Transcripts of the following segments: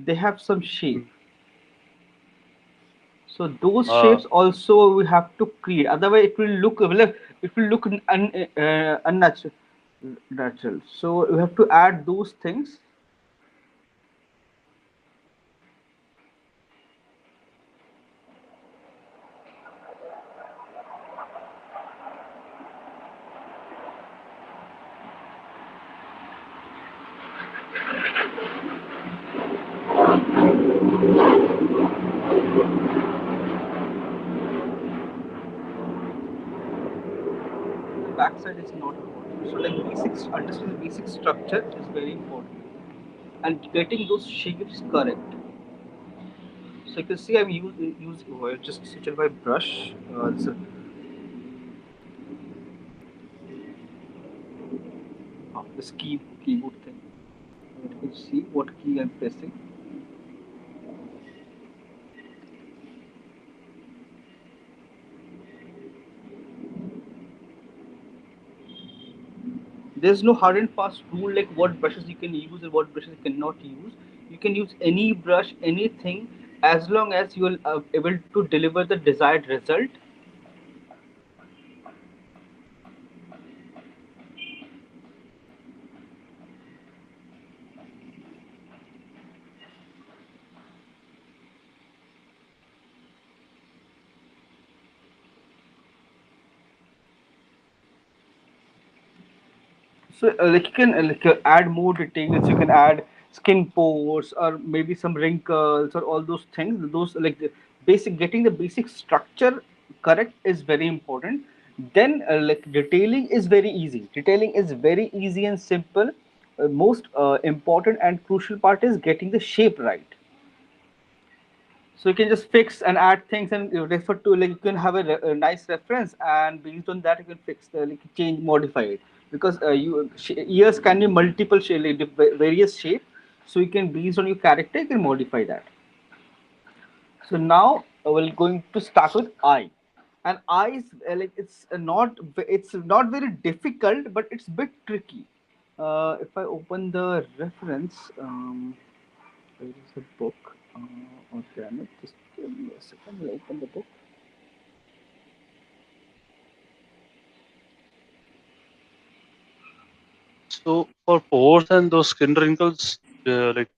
they have some shape. So those shapes also we have to create. Otherwise, it will look unnatural. Natural. So we have to add those things. The backside is not important. So like basics, understanding the basic structure is very important, and getting those shapes correct. So you can see I'm using just switch it by brush. This keyboard thing. You can see what key I'm pressing. There's no hard and fast rule like what brushes you can use and what brushes you cannot use. You can use any brush, anything, as long as you are able to deliver the desired result. So like you can add more details. You can add skin pores or maybe some wrinkles or all those things. Those like the basic getting the basic structure correct is very important. Then like detailing is very easy. Detailing is very easy and simple. Most important and crucial part is getting the shape right. So you can just fix and add things and you refer to like you can have a nice reference and based on that you can fix like change modify it because ears can be multiple like, various shape. So you can based on your character you can modify that. So now we're going to start with eye, and eye is like it's not very difficult but it's a bit tricky. If I open the reference, where is the book? Or damn it, just give me a second. I'll open the book. So for pores and those skin wrinkles, like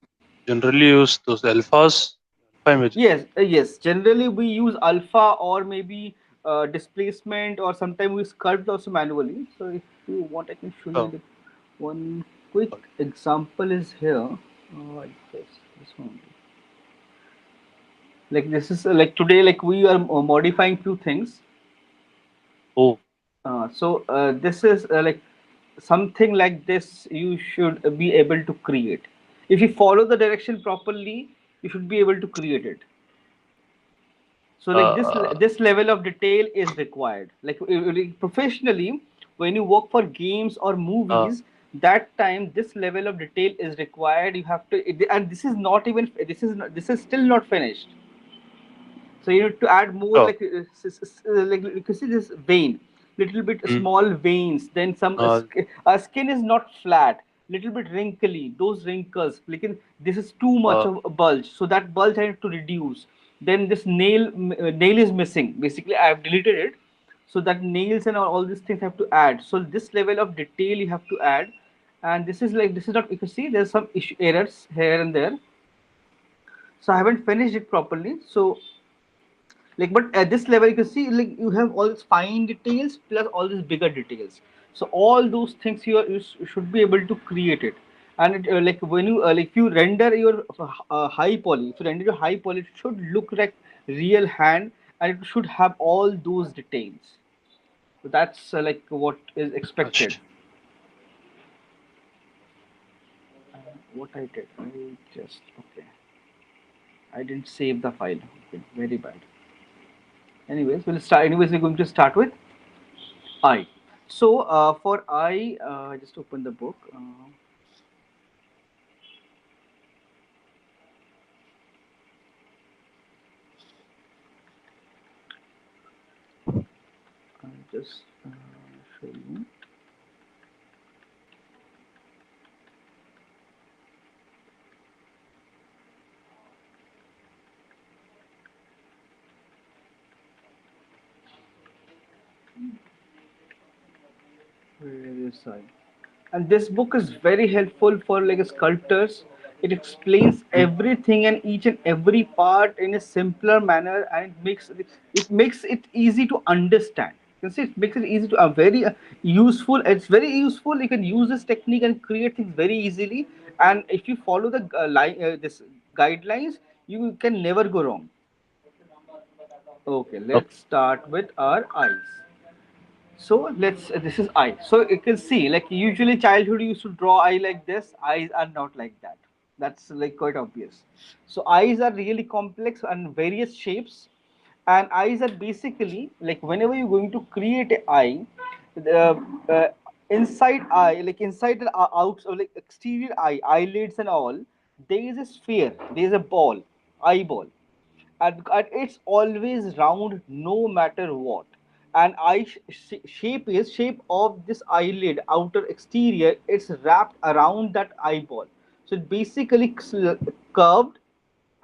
generally use those alphas, alpha images. Yes. Generally, we use alpha or maybe displacement, or sometimes we sculpt also manually. So if you want, I can show you Oh, the one quick got it. example is here. This one. Like this is like today, like we are modifying few things. Oh, So this is like something like this you should be able to create. If you follow the direction properly, you should be able to create it. So like uh, this level of detail is required. Like professionally, when you work for games or uh, movies, that time this level of detail is required. You have to, and this is not even this is still not finished. So you need to add more sure. like you can see this vein, little bit Mm. small veins. Then some skin is not flat, little bit wrinkly. Those wrinkles, like this is too much uh, of a bulge, so that bulge I have to reduce. Then this nail is missing. Basically, I have deleted it, so that nails and all these things have to add. So this level of detail you have to add, and this is not. You can see there's some errors here and there. So I haven't finished it properly. So like but at this level you can see like you have all these fine details plus all these bigger details. So all those things you should be able to create it. And like when you like if you render your high poly, if you render your high poly, it should look like real hand, and it should have all those details. So that's like what is expected. gosh. What I did, I just okay, I didn't save the file. Okay, very bad. Anyways, we're going to start with I. So for I, I just open the book. I'll just show you. Where is I? And this book is very helpful for like sculptors. It explains Mm. everything and each and every part in a simpler manner, and it makes it easy to understand. You can see it makes it easy to very useful. It's very useful. You can use this technique and create things very easily. And if you follow the this guidelines, you can never go wrong. Okay, Okay. let's start with our eyes. So let's this is eye. So you can see like usually childhood used to draw eye like this. Eyes are not like that. That's like quite obvious. So eyes are really complex and various shapes, and eyes are basically like whenever you're going to create an eye, the inside eye, like inside the out or like exterior eye, eyelids and all, there is a sphere. There is a ball, eyeball, and it's always round no matter what. And shape is shape of this eyelid outer exterior, it's wrapped around that eyeball, so it basically curved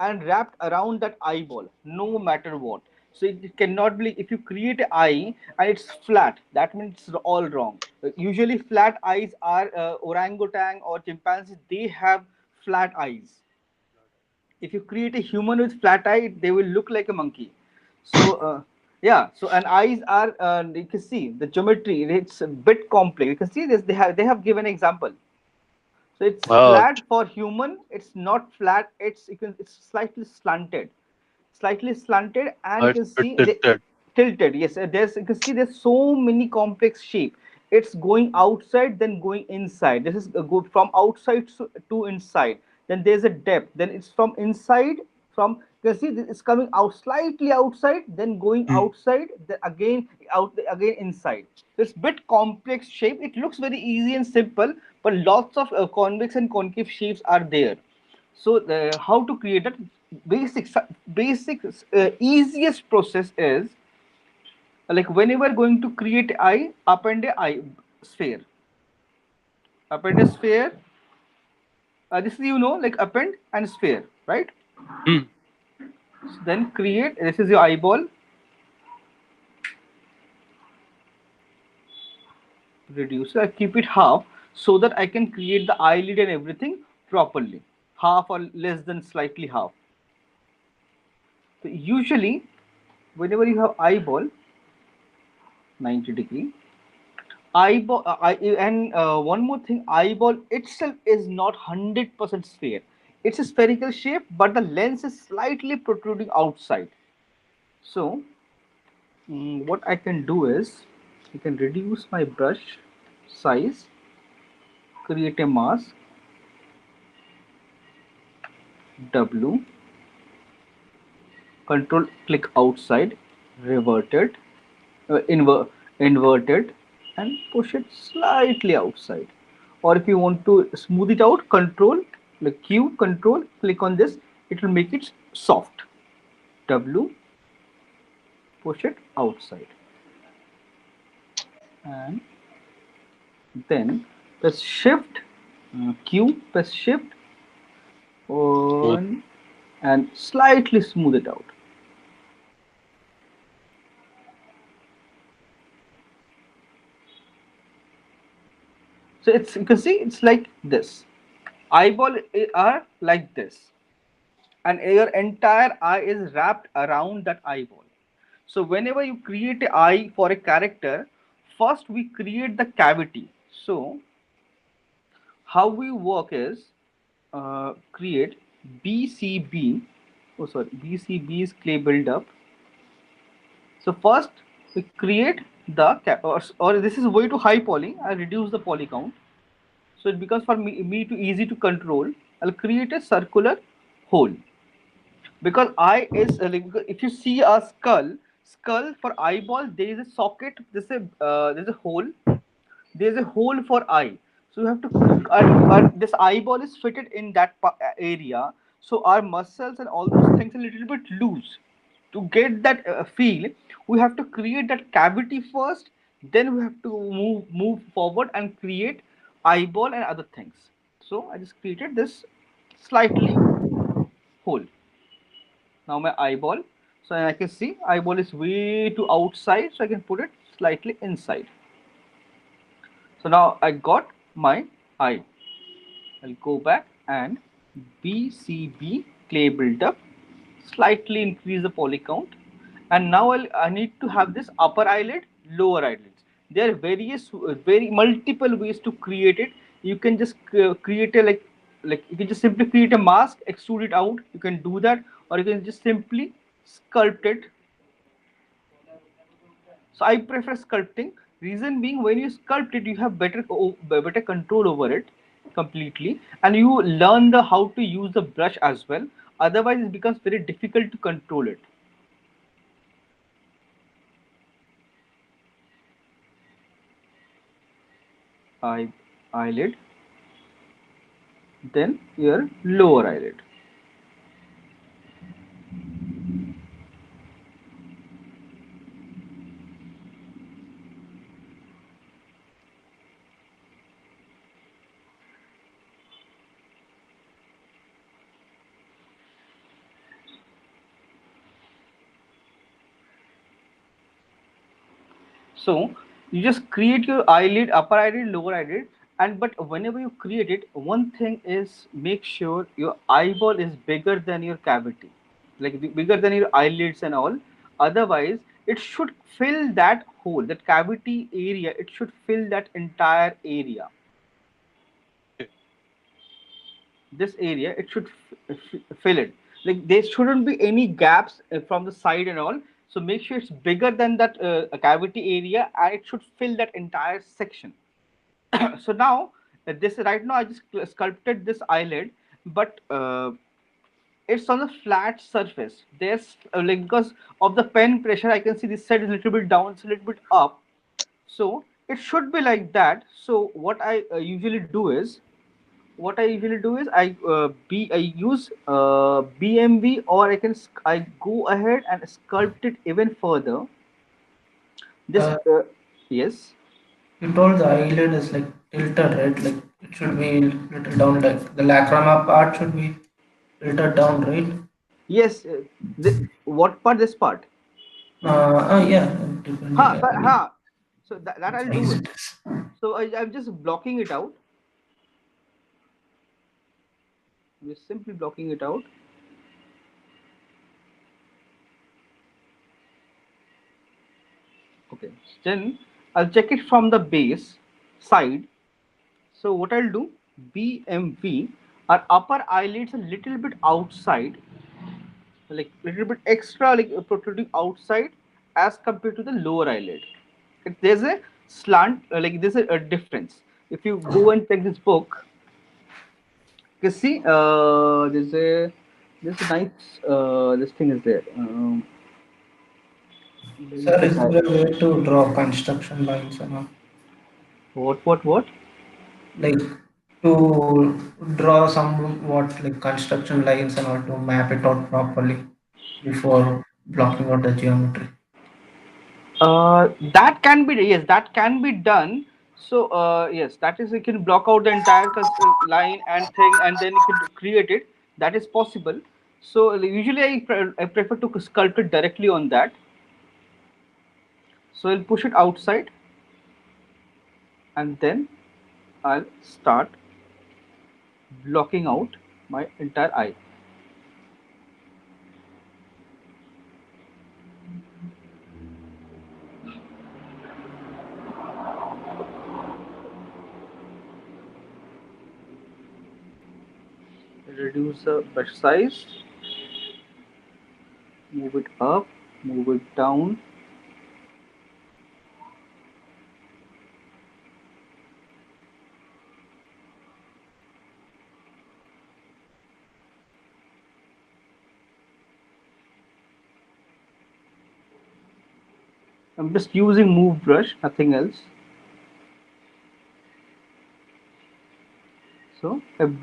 and wrapped around that eyeball no matter what. So it cannot be if you create an eye and it's flat, that means it's all wrong. Usually flat eyes are orangutan or chimpanzees, they have flat eyes. If you create a human with flat eye, they will look like a monkey. So yeah, so and eyes are you can see the geometry, it's a bit complex. You can see this, they have given an example. So it's Oh, flat for human, it's not flat, it's slightly slanted, and you it's can a bit see the tilted. tilted. Yes, there's you can see there's so many complex shape. It's going outside, then going inside. This is go from outside to inside. Then there's a depth. Then it's from inside. From you can see it's coming out slightly outside, then going Mm. outside, then again out again inside. So it's bit complex shape. It looks very easy and simple, but lots of convex and concave shapes are there. So how to create that? Basic basic easiest process is like whenever going to create eye, append a eye sphere, append a sphere. This is like append and sphere, right? Mm. So then create, this is your eyeball, reducer. I keep it half so that I can create the eyelid and everything properly. Half or less than slightly half. So usually whenever you have eyeball, 90-degree eyeball and one more thing, eyeball itself is not 100% sphere. It's a spherical shape, but the lens is slightly protruding outside. So what I can do is I can reduce my brush size, create a mask, W, control click outside, revert it, uh, inver- invert it, and push it slightly outside. Or if you want to smooth it out, control like Q, control click on this, it will make it soft. W, push it outside, and then press shift, Q, press shift Smooth. on, and slightly smooth it out. So it's, you can see it's like this. Eyeball are like this, and your entire eye is wrapped around that eyeball. So whenever you create an eye for a character, first we create the cavity. So how we work is create BCB. Oh sorry, BCB is clay buildup. So first we create the or this is way too high poly. I reduce the poly count. So it becomes for me too easy to control. I'll create a circular hole, because eye is like, if you see a skull for eyeball, there is a socket, there's a hole, there's a hole for eye. So you have to this eyeball is fitted in that area, so our muscles and all those things are a little bit loose. To get that feel, we have to create that cavity first, then we have to move forward and create eyeball and other things. So I just created this slightly hole. Now my eyeball, so I can see eyeball is way to outside, so I can put it slightly inside. So now I got my eye. I'll go back and BCB clay buildup, slightly increase the poly count, and now I need to have this upper eyelid, lower eyelids. There are various, very multiple ways to create it. You can just create a like you can just simply create a mask, extrude it out. You can do that, or you can just simply sculpt it. So I prefer sculpting. Reason being, when you sculpt it, you have better control over it completely, and you learn the how to use the brush as well. Otherwise, it becomes very difficult to control it. Eye eyelid, then your lower eyelid. So you just create your eyelid, upper eyelid, lower eyelid, and but whenever you create it, one thing is make sure your eyeball is bigger than your cavity, like bigger than your eyelids and all. Otherwise, it should fill that hole, that cavity area. It should fill that entire area. Okay. This area, it should fill it. Like there shouldn't be any gaps from the side and all. So make sure it's bigger than that cavity area, and it should fill that entire section. So now this right now I just sculpted this eyelid, but it's on a flat surface. There's like because of the pen pressure, I can see this side is a little bit down, it's a little bit up. So it should be like that. So what I usually do is, I use BMV, or I go ahead and sculpt it even further. This Uh, yes. you told the eyelid is like tilted, right? Like it should be little down, like the lacrima part should be tilted down, right? Yes, what part? This part. Yeah, depending, Ha, I but mean, ha. So that what I'll do size it. it is. So I'm just blocking it out. I'm just simply blocking it out. Okay. Then I'll check it from the base side. So what I'll do, BMV, our upper eyelids a little bit outside, like little bit extra, like protruding outside as compared to the lower eyelid. There's a slant, like there's a difference. If you go and check this book, you see, there's a nice this thing is there. There is Sir, a is there a way to draw construction lines and all? what? Like to draw somewhat like construction lines and all to map it out properly before blocking out the geometry. That can be, yes, that can be done. So yes, that is, you can block out the entire line and thing, and then you can create it. That is possible. So usually I prefer to sculpt it directly on that. So I'll push it outside, and then I'll start blocking out my entire eye. Reduce the brush size, move it up, move it down. I'm just using move brush, nothing else. So I've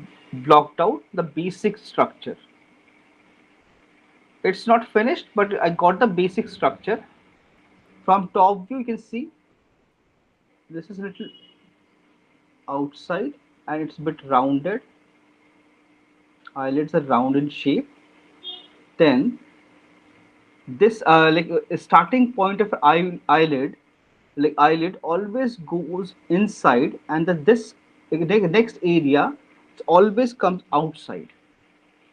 blocked out the basic structure. It's not finished, but I got the basic structure. From top view, you can see this is a little outside, and it's a bit rounded. Eyelids are round in shape. Then this like a starting point of eyelid, like eyelid always goes inside, and the next area always comes outside,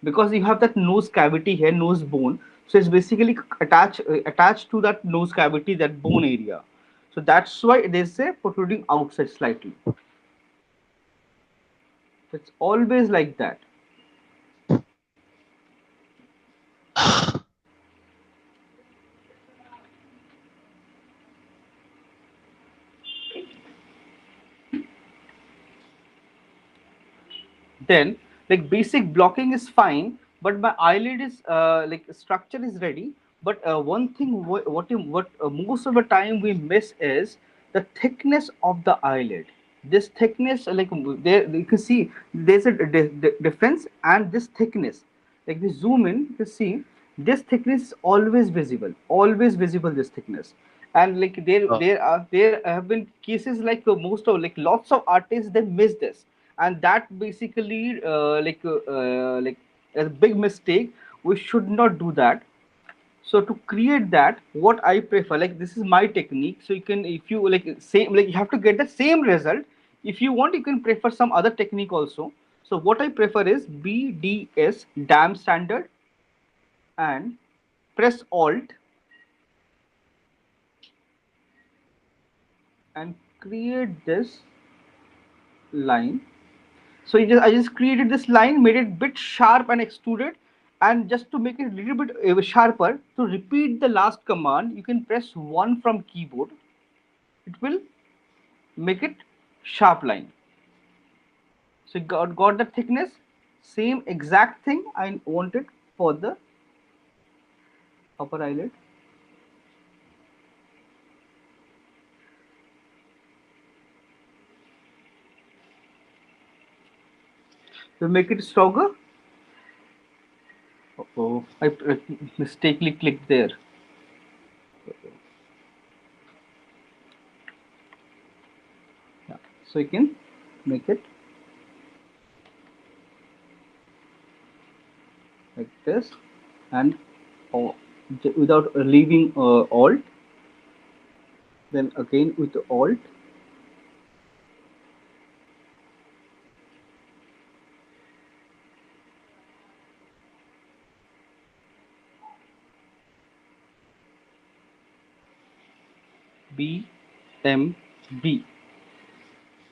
because you have that nose cavity here, nose bone. So it's basically attached to that nose cavity, that bone area. So that's why they say protruding outside slightly. It's always like that. Then, like, basic blocking is fine, but my eyelid is like structure is ready. But one thing what most of the time we miss is the thickness of the eyelid. This thickness, like, there you can see there's a difference, and this thickness, like, we zoom in, you can see this thickness is always visible, this thickness. And like, there have been cases like, most of, like, lots of artists, they miss this. And that basically, like a big mistake. We should not do that. So to create that, what I prefer, like, this is my technique. So you can, if you like, same, like, you have to get the same result. If you want, you can prefer some other technique also. So what I prefer is BDS, dam standard, and press alt and create this line. So I just created this line, made it bit sharp and extruded. And just to make it a little bit sharper, to repeat the last command, you can press 1 from keyboard. It will make it sharp line. So you got the thickness, same exact thing I wanted for the upper eyelid. To make it stronger, oh, I mistakenly clicked there. Yeah. So you can make it like this, and oh, without leaving alt, then again with the alt, B M B.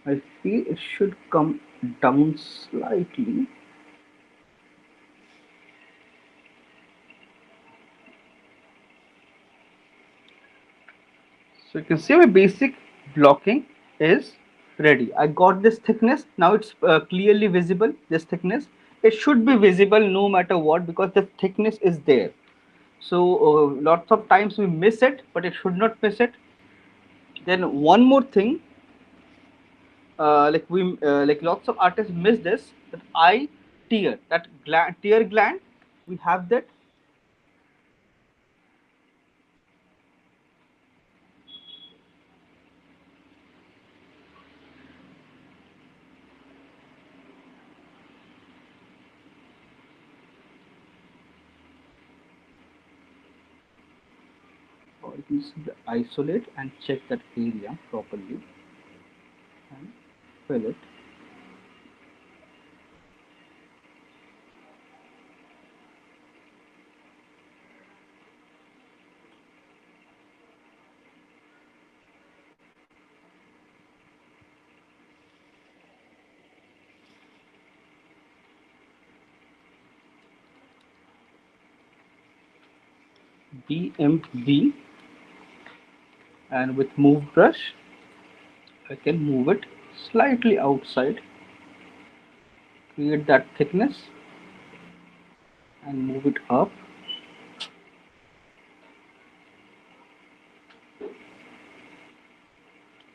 I feel it should come down slightly. So you can see my basic blocking is ready. I got this thickness. Now it's clearly visible, this thickness. It should be visible no matter what, because the thickness is there. So lots of times we miss it, but it should not miss it. Then one more thing, like lots of artists miss this, that eye tear, that tear gland. We have that. Or you can simply isolate and check that area properly and fill it. BMB, and with move brush I can move it slightly outside, create that thickness and move it up.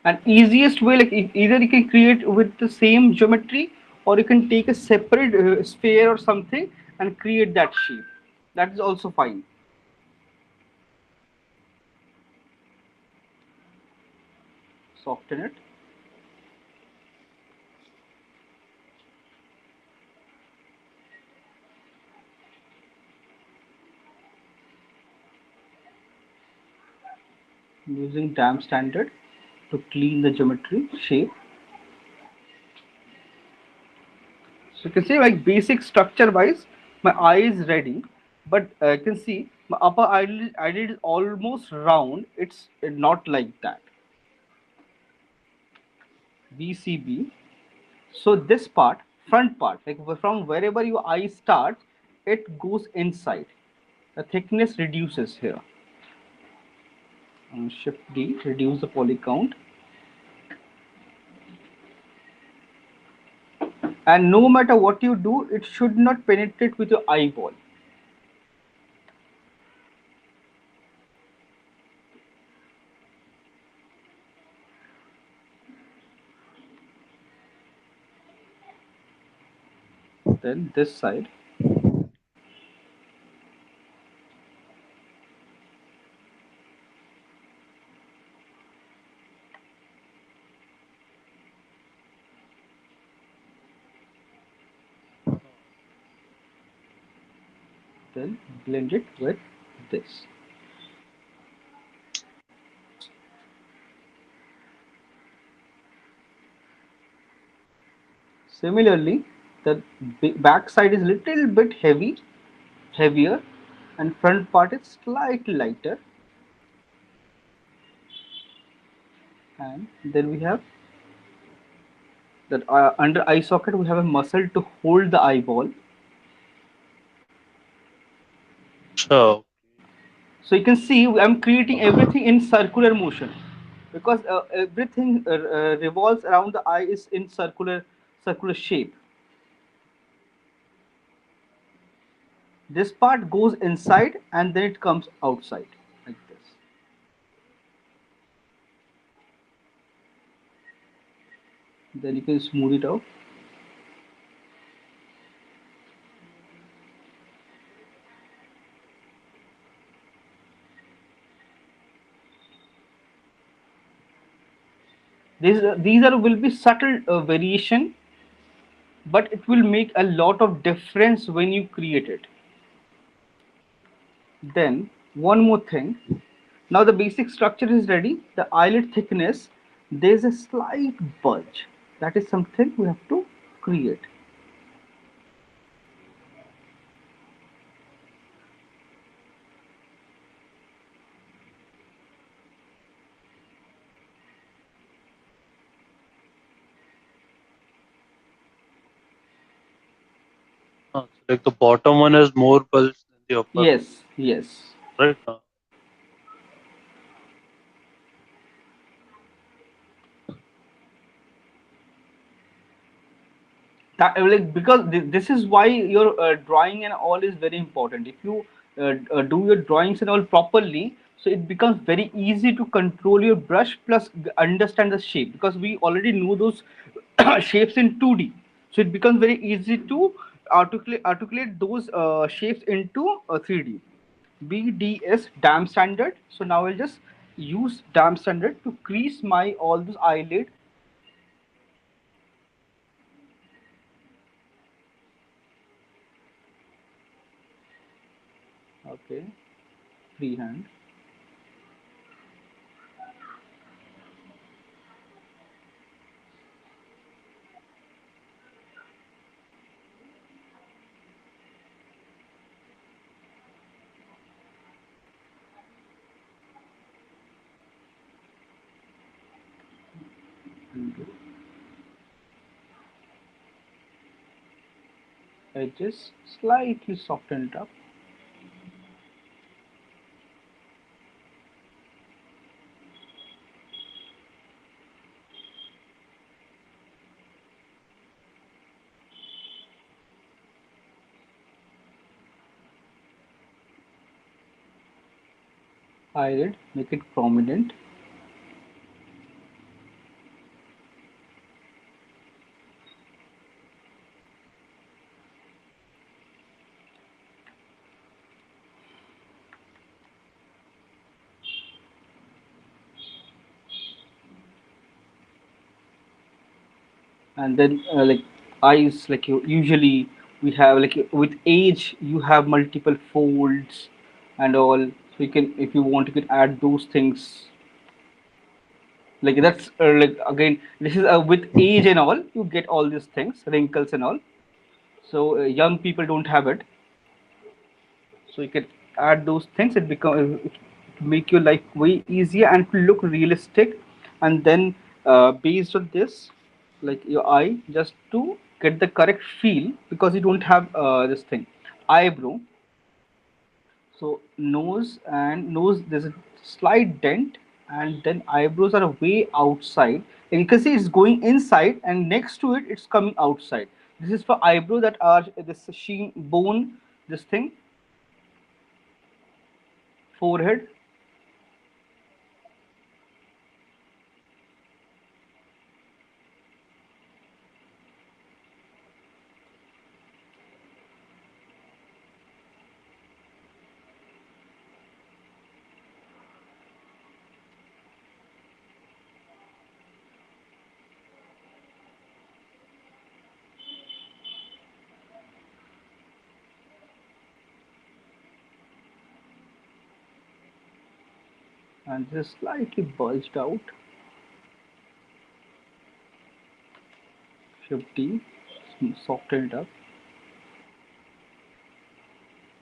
And easiest way, like, either you can create with the same geometry, or you can take a separate sphere or something and create that shape. That is also fine. Soften it. Using dam standard. to clean the geometry shape. So you can see like basic structure wise, my eye is ready, but you can see my upper eyelid is almost round. It's not like that. BCB. So this part, front part, like from wherever your eye starts, it goes inside. The thickness reduces here. Shift D, reduce the poly count. And no matter what you do, it should not penetrate with your eyeball. Then this side. Then blend it with this. Similarly, the back side is little bit heavier, and front part is slightly lighter. And then we have that under eye socket we have a muscle to hold the eyeball. So So you can see I'm creating everything in circular motion because everything revolves around the eye is in circular shape. This part goes inside and then it comes outside like this. Then you can smooth it out. These are will be subtle variation, but it will make a lot of difference when you create it. Then one more thing. Now the basic structure is ready. The eyelid thickness, there's a slight bulge. That is something we have to create. so like the bottom one has more bulge than the upper one, Yes, yes. right? That like because this is why your drawing and all is very important. If you do your drawings and all properly, so it becomes very easy to control your brush plus understand the shape because we already know those shapes in 2D. So it becomes very easy to articulate those shapes into 3D. BDS dam standard. So now I'll just use dam standard to crease my all those eyelid. Okay, freehand. Edges slightly softened up. Eyelid, make it prominent. And then like eyes, like you usually we have like with age you have multiple folds and all. So you can, if you want, you can add those things. Like that's like again, this is with age and all, you get all these things, wrinkles and all. So young people don't have it, so you can add those things. It become it make your life way easier and to look realistic. And then based on this, like your eye, just to get the correct feel, because you don't have this thing, eyebrow. So nose, there's a slight dent, and then eyebrows are way outside. And you can see it's going inside, and next to it, it's coming outside. This is for eyebrow that are this sheen bone, this thing, forehead, and this is slightly bulged out. 50, soften it up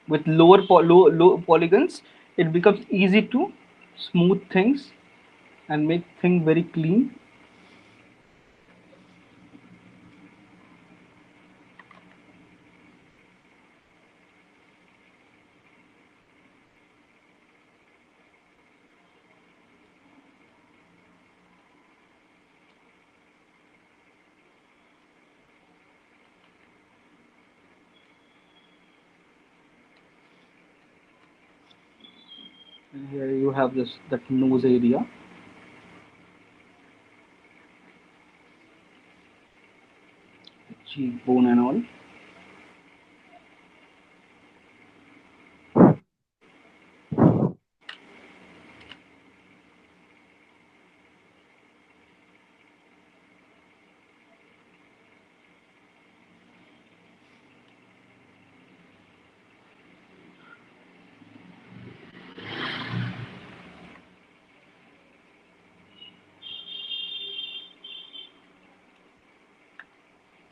with low polygons. It becomes easy to smooth things and make things very clean. And here you have this that nose area, cheekbone and all.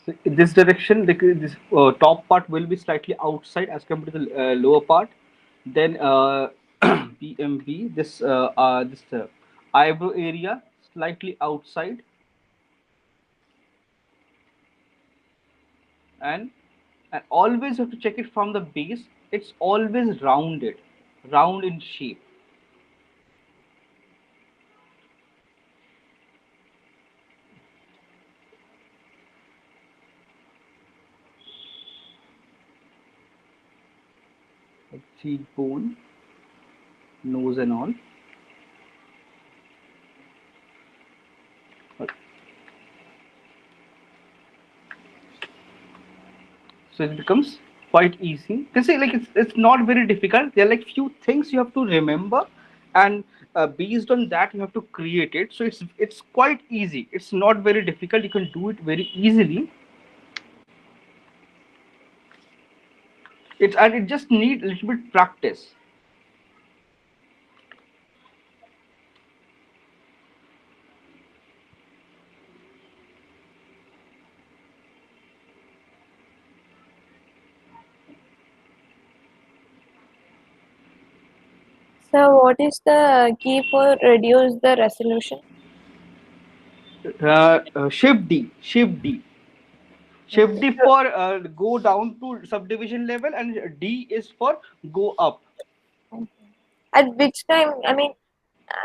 So in this direction, this top part will be slightly outside as compared to the lower part. Then PMV, this eyebrow area slightly outside, and always you have to check it from the base. It's always rounded, round in shape. Like cheekbone, nose and all. So it becomes quite easy. You can say like it's not very difficult. There are like few things you have to remember, and based on that you have to create it. So it's quite easy. It's not very difficult. You can do it very easily. It just need a little bit practice. So what is the key for reduce the resolution? Shift D for go down to subdivision level, and D is for go up. At which time? I mean,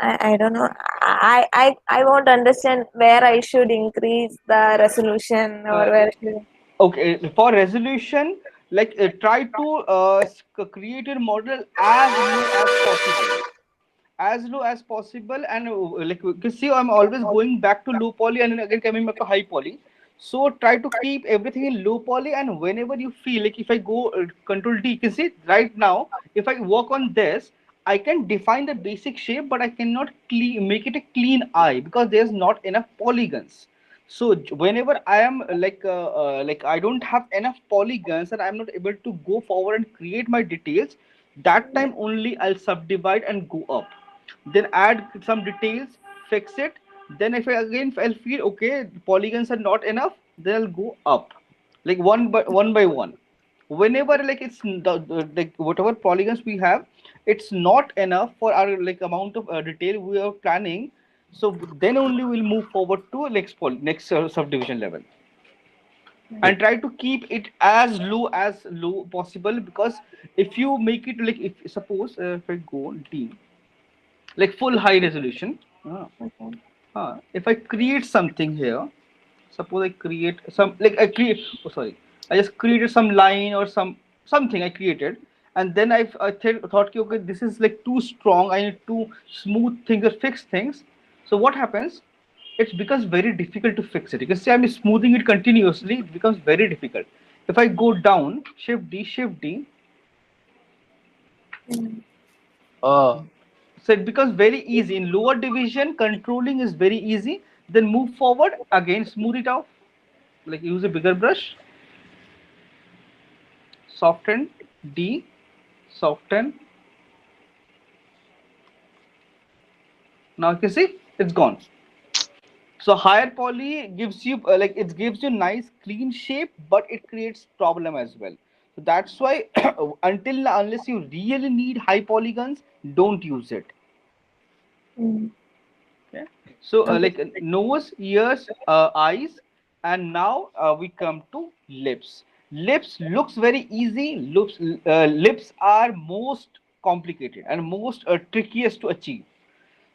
I don't know. I won't understand where I should increase the resolution or Uh, where should. okay, for resolution, like try to create your model as low as possible, as low as possible. And like you can see, I'm always going back to low poly and then again coming back to high poly. So try to keep everything in low poly, and whenever you feel like, if I go control D, you can see right now, if I work on this, I can define the basic shape, but I cannot make it a clean eye because there's not enough polygons. So whenever I am like I don't have enough polygons and I'm not able to go forward and create my details, that time only I'll subdivide and go up, then add some details, fix it, Then if I again I'll feel okay, polygons are not enough, then I'll go up, like one by one. Whenever like it's like whatever polygons we have, it's not enough for our like amount of detail we are planning. So then only we'll move forward to next subdivision level, and try to keep it as low possible. Because if you make it like, if suppose if I go D, like full high resolution, Okay. if I create something here, suppose I create some, like I create, oh sorry, I just created some line or something I created, and then thought okay, okay, this is like too strong, I need to smooth things or fix things. So what happens, it becomes very difficult to fix it. You can see I'm smoothing it continuously, it becomes very difficult. If I go down, shift D, Mm. Ah, so it becomes very easy in lower division. Controlling is very easy. Then move forward again, smooth it out, like use a bigger brush, soften D, soften. Now you can see it's gone. So higher poly gives you like it gives you nice clean shape, but it creates problem as well. So that's why unless you really need high polygons, don't use it. Mm. Okay. So Okay. like nose, ears, eyes, and now we come to lips. Lips looks very easy. Lips are most complicated and most trickiest to achieve.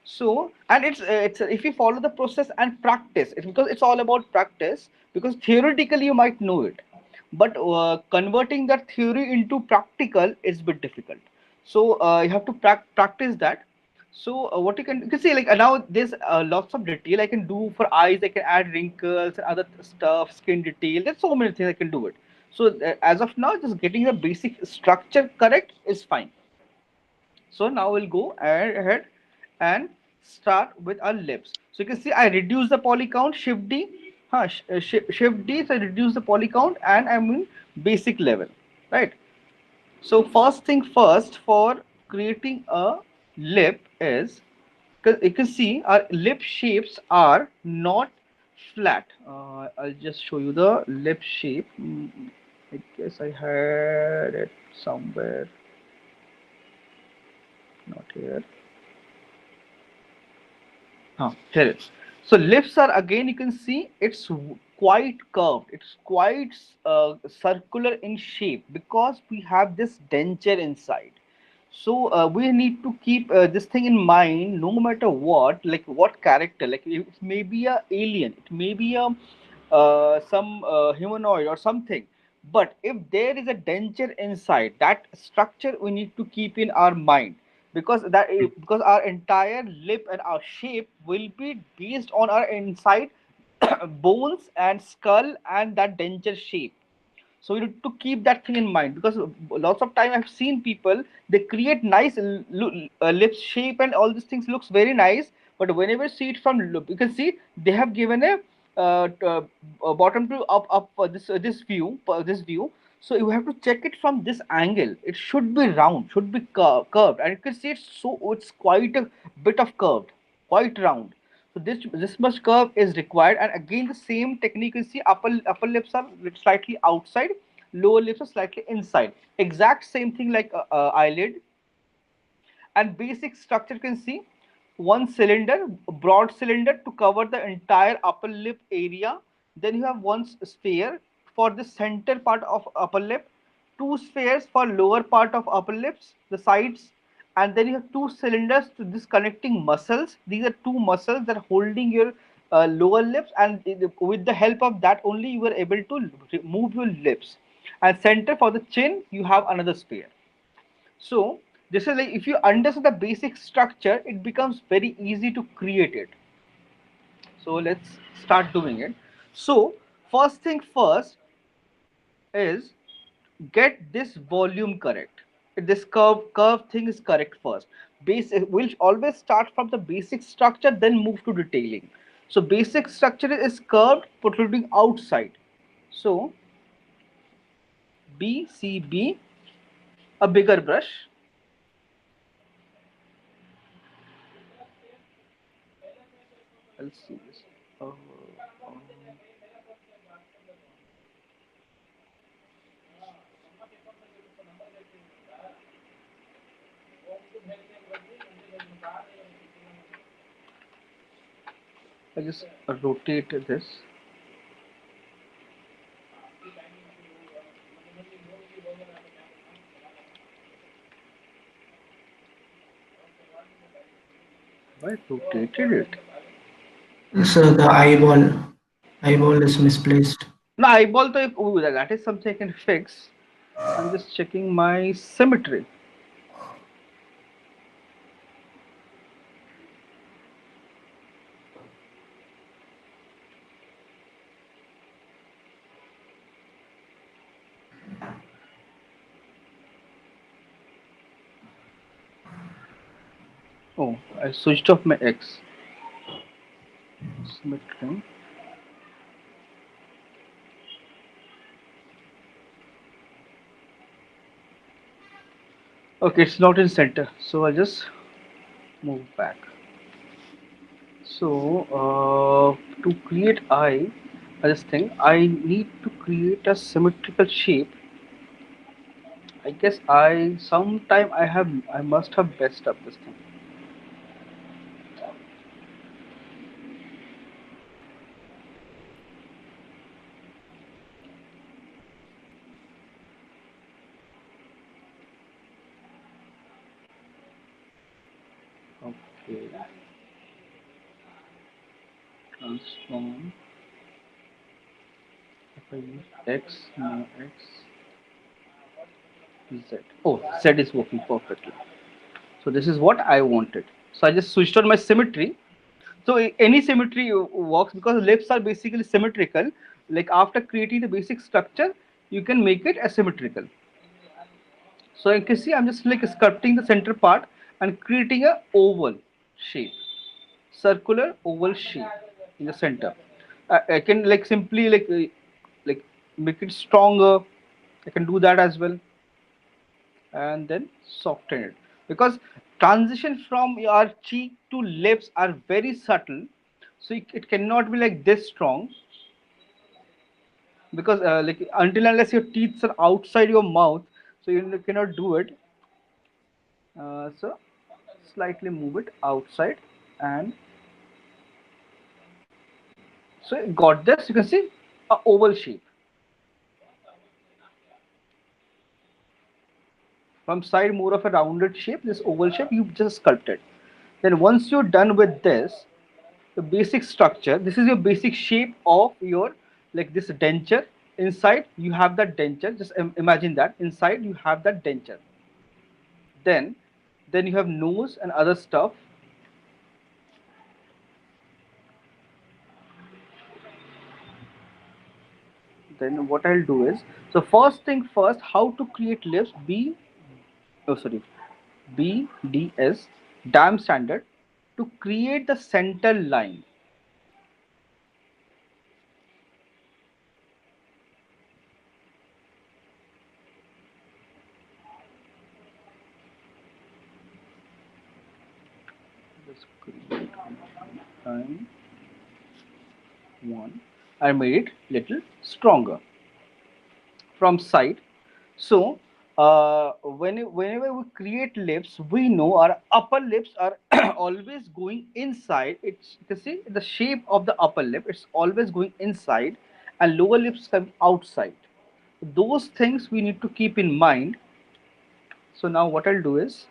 So, and it's if you follow the process and practice, because it's all about practice. Because theoretically you might know it, but converting that theory into practical is a bit difficult. So you have to practice that. So what you can see, like now there's lots of detail I can do for eyes. I can add wrinkles and other stuff, skin detail. There's so many things I can do it. So as of now, just getting the basic structure correct is fine. So now we'll go ahead and start with our lips. So you can see I reduce the poly count, shift D, shift D, so I reduce the poly count and I'm in basic level, right? So first thing first, for creating a lip is, because you can see our lip shapes are not flat. I'll just show you the lip shape. I guess I had it somewhere, not here. Here it is. So lips are, again you can see it's quite curved. It's quite circular in shape because we have this denture inside. So we need to keep this thing in mind, no matter what, like what character, like it may be a alien, it may be a some humanoid or something. But if there is a denture inside, that structure we need to keep in our mind, because our entire lip and our shape will be based on our inside bones and skull and that denture shape. So you need to keep that thing in mind, because lots of time I've seen people, they create nice lip shape and all these things looks very nice, but whenever you see it from you can see they have given a bottom to up this view. So you have to check it from this angle. It should be round, should be curved, and you can see it's quite a bit of curved, quite round. So this much curve is required, and again the same technique. You see upper lips are slightly outside, lower lips are slightly inside. Exact same thing like eyelid. And basic structure, you can see one cylinder, broad cylinder to cover the entire upper lip area. Then you have one sphere for the center part of upper lip, two spheres for lower part of upper lips, the sides, and then you have two cylinders to this connecting muscles. These are two muscles that are holding your lower lips, and with the help of that only you are able to move your lips. And center for the chin, you have another sphere. So this is like, if you understand the basic structure, it becomes very easy to create it. So let's start doing it. So first thing first is get this volume correct. This curve thing is correct first. We'll always start from the basic structure, then move to detailing. So basic structure is curved, protruding outside. So BCB, a bigger brush, I'll see this. I just rotate this. I rotated it. So the eyeball is misplaced. No, eyeball to that is something I can fix. I'm just checking my symmetry. Oh, I switched off my X. Symmetry. Okay, it's not in center, so I'll just move back. So, to create eye, I just think I need to create a symmetrical shape. I guess I must have messed up this thing. Okay, transform. If I use X, no X, Z. Oh, Z is working perfectly. So this is what I wanted. So I just switched on my symmetry. So any symmetry works because lips are basically symmetrical. Like after creating the basic structure, you can make it asymmetrical. So you can see I'm just like sculpting the center part and creating a oval shape, circular oval shape in the center. I can like simply like make it stronger. I can do that as well, and then soften it because transition from your cheek to lips are very subtle, so it cannot be like this strong because like until unless your teeth are outside your mouth, so you cannot do it. So slightly move it outside, and so it got this. You can see a oval shape from side, more of a rounded shape. This oval shape you just sculpted. Then once you're done with this, the basic structure, this is your basic shape of your like this denture. Inside you have that denture. Just imagine that inside you have that denture. Then then you have nose and other stuff. Then what I'll do is, so first thing first, how to create lips. Oh sorry, BDS, dam standard, to create the center line. Just create line one. I made it little stronger from side. So whenever we create lips, we know our upper lips are always going inside. It's, you can see the shape of the upper lip. It's always going inside, and lower lips come outside. Those things we need to keep in mind. So now what I'll do is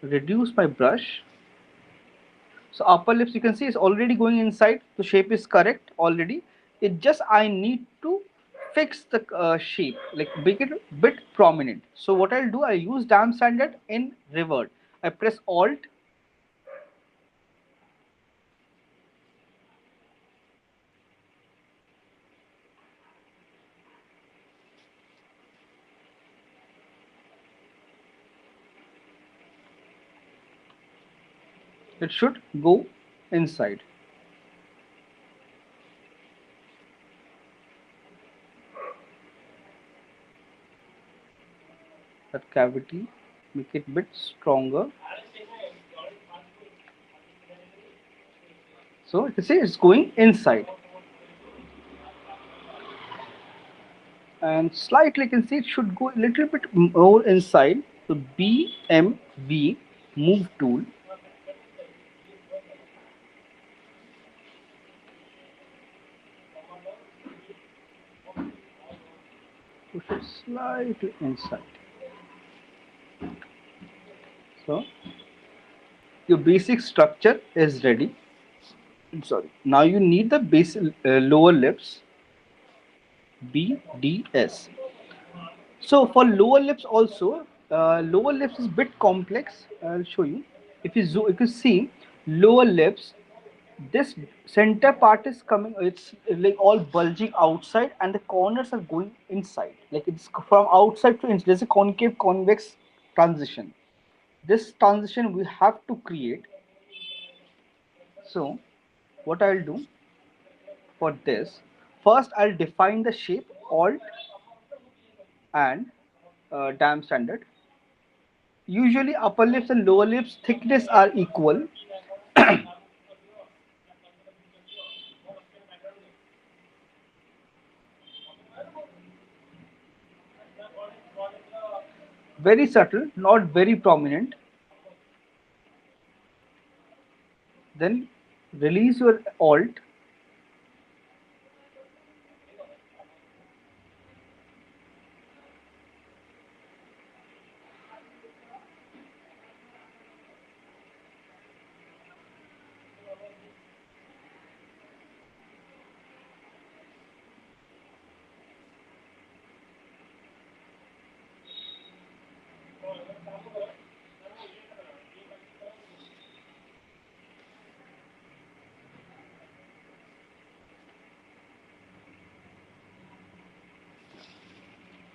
reduce my brush. So upper lips you can see is already going inside. The shape is correct already. It just I need to fix the shape, like make it bit prominent. So what I'll do, I use dam standard in revert. I press Alt. It should go inside that cavity. Make it bit stronger. So you can see it's going inside, and slightly you can see it should go a little bit more inside. So BMV move tool, push it slightly inside. So your basic structure is ready. I'm sorry. Now you need the base lower lips, BDS. So for lower lips also, lower lips is bit complex. I'll show you. If you see lower lips, this center part is coming. It's like all bulging outside, and the corners are going inside. Like it's from outside to inside. There's a concave convex transition. This transition we have to create. So what I'll do for this, first I'll define the shape alt and dam standard. Usually upper lips and lower lips thickness are equal. Very subtle, not very prominent. Then release your alt.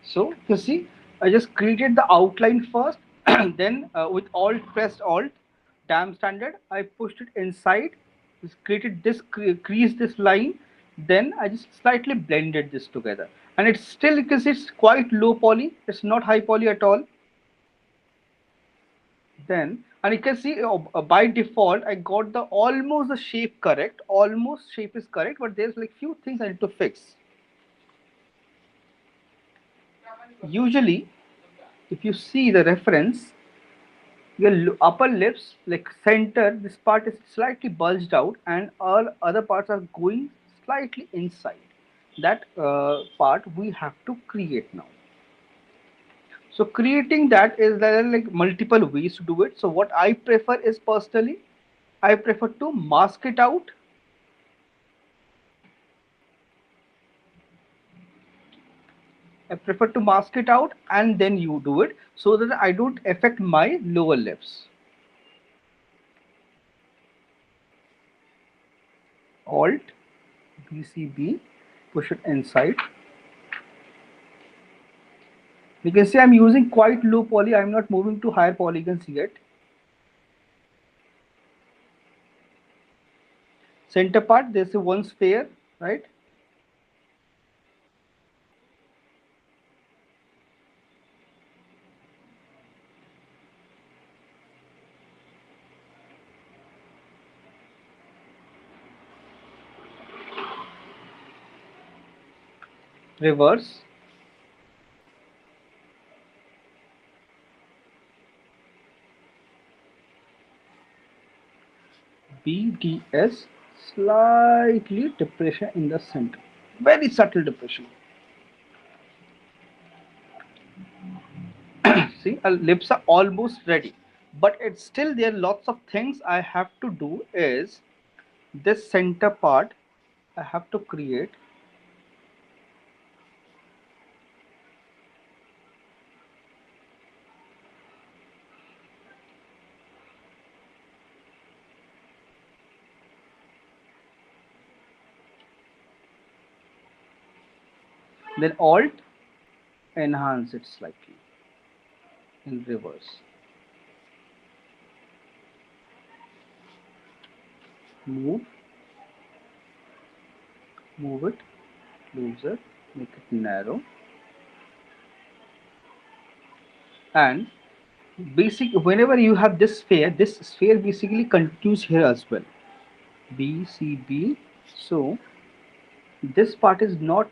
So you see, I just created the outline first, then with alt pressed alt, dam standard, I pushed it inside, just created this crease this line, then I just slightly blended this together, and it's still you can see it's quite low poly. It's not high poly at all. Then and you can see by default I got the almost the shape correct. Almost shape is correct, but there's like few things I need to fix. Usually, if you see the reference, your upper lips like center this part is slightly bulged out and all other parts are going slightly inside. That part we have to create now. So creating that is there are like multiple ways to do it. So what I prefer is personally I prefer to mask it out. I prefer to mask it out and then you do it so that I don't affect my lower lips. Alt BCB, push it inside. You can see I'm using quite low poly. I'm not moving to higher polygons yet. Center part, there's a one sphere, right? Reverse. BDS, slightly depression in the center. Very subtle depression. See, our lips are almost ready. But it's still there lots of things I have to do is this center part I have to create. Then Alt, enhance it slightly in reverse. Move, move it, looser, make it narrow. And basic whenever you have this sphere basically continues here as well. BCB. So this part is not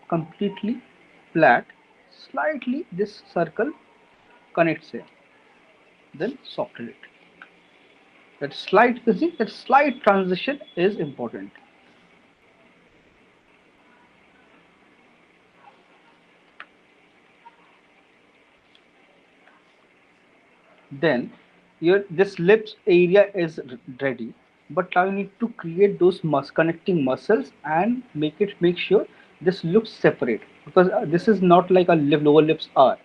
completely flat, slightly this circle connects here, then soften it. That slight, you see, that slight transition is important. Then your this lips area is ready, but now you need to create those connecting muscles and make sure this looks separate, because this is not like a lower lips are.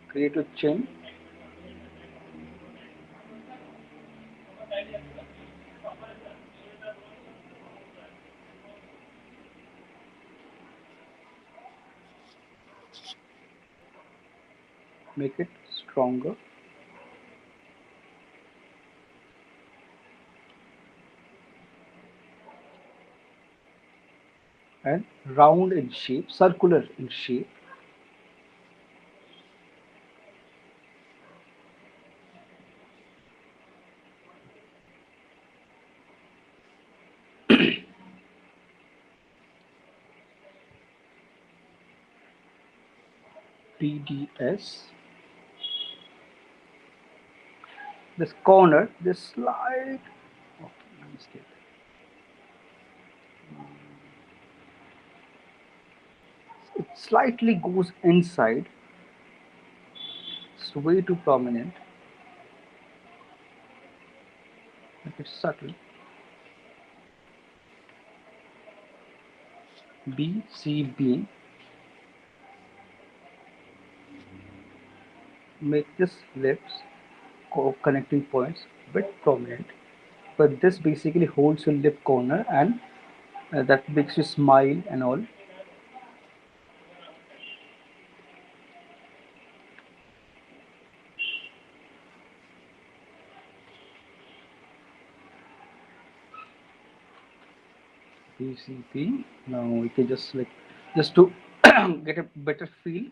Create a chin, make it stronger, and round in shape, circular in shape. PDS. This corner, this slight, okay, mistake. It slightly goes inside. It's way too prominent. Make it subtle. BCB. Make this lips connecting points bit prominent. But this basically holds your lip corner, and that makes you smile and all. BCB. Now we can just like just to get a better feel.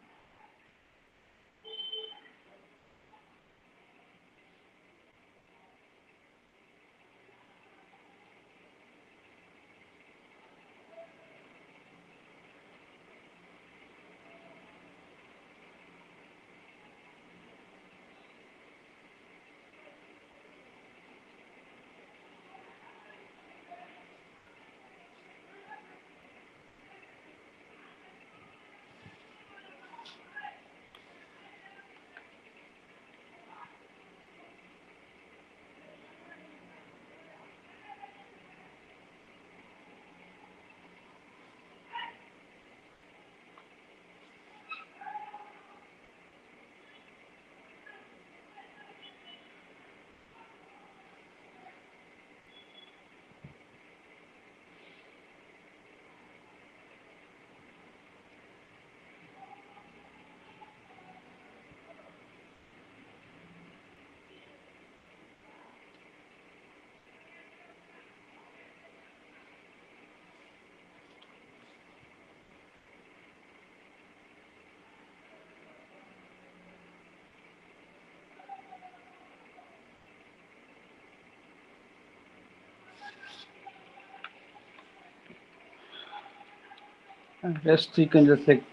And rest you can just like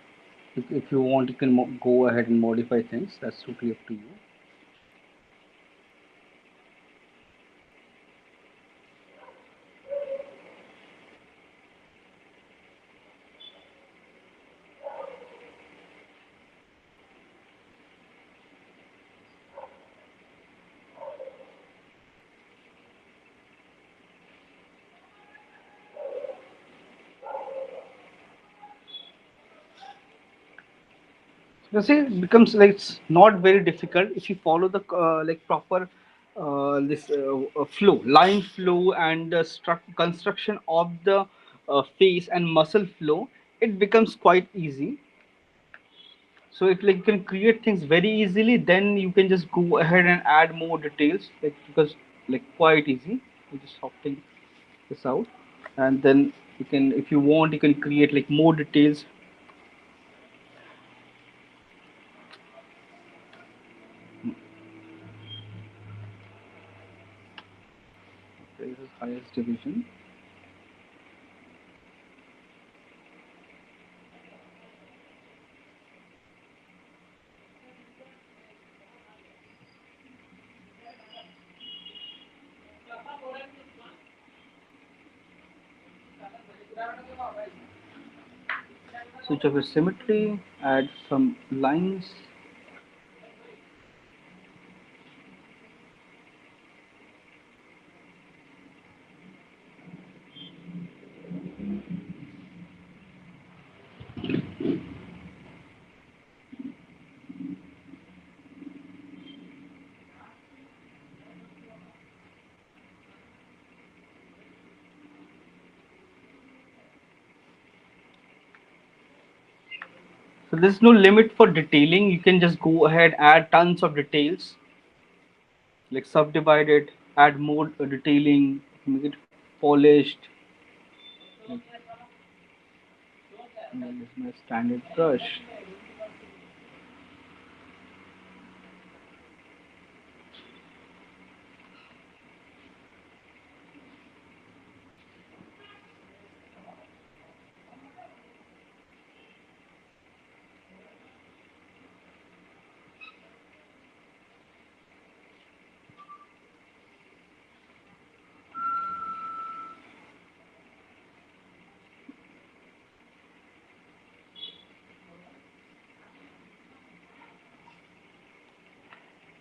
if you want, you can go ahead and modify things. That's totally up to you. You see, it becomes like it's not very difficult if you follow the like proper this flow, line flow, and construction of the face and muscle flow. It becomes quite easy. So if like you can create things very easily, then you can just go ahead and add more details, like because like quite easy. You just soften this out, and then You can, if you want, you can create like more details. This is highest division. Switch off your symmetry, add some lines. So there's no limit for detailing. You can just go ahead, add tons of details, like subdivide it, add more detailing, make it polished. And then this is my standard brush.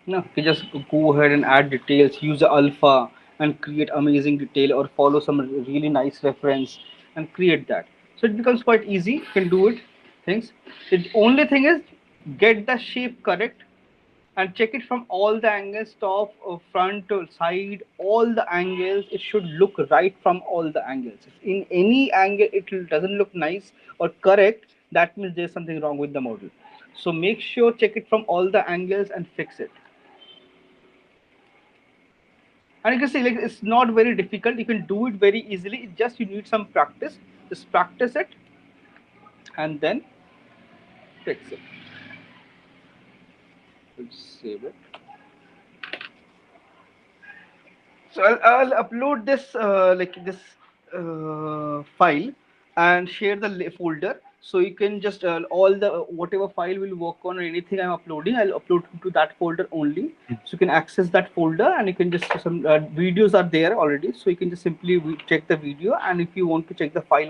No, you just go ahead and add details, use the alpha and create amazing detail, or follow some really nice reference and create that. So it becomes quite easy. You can do it. Things. The only thing is get the shape correct and check it from all the angles, top, front, side, all the angles. It should look right from all the angles. If in any angle it doesn't look nice or correct, that means there's something wrong with the model. So make sure check it from all the angles and fix it. And you can see, like, it's not very difficult. You can do it very easily. It just you need some practice. Just practice it and then fix it. Let's save it. So I'll upload this file and share the folder. So you can just all the whatever file will work on or anything I'm uploading, I'll upload to that folder only. So you can access that folder and you can just some videos are there already. So you can just simply check the video, and if you want to check the file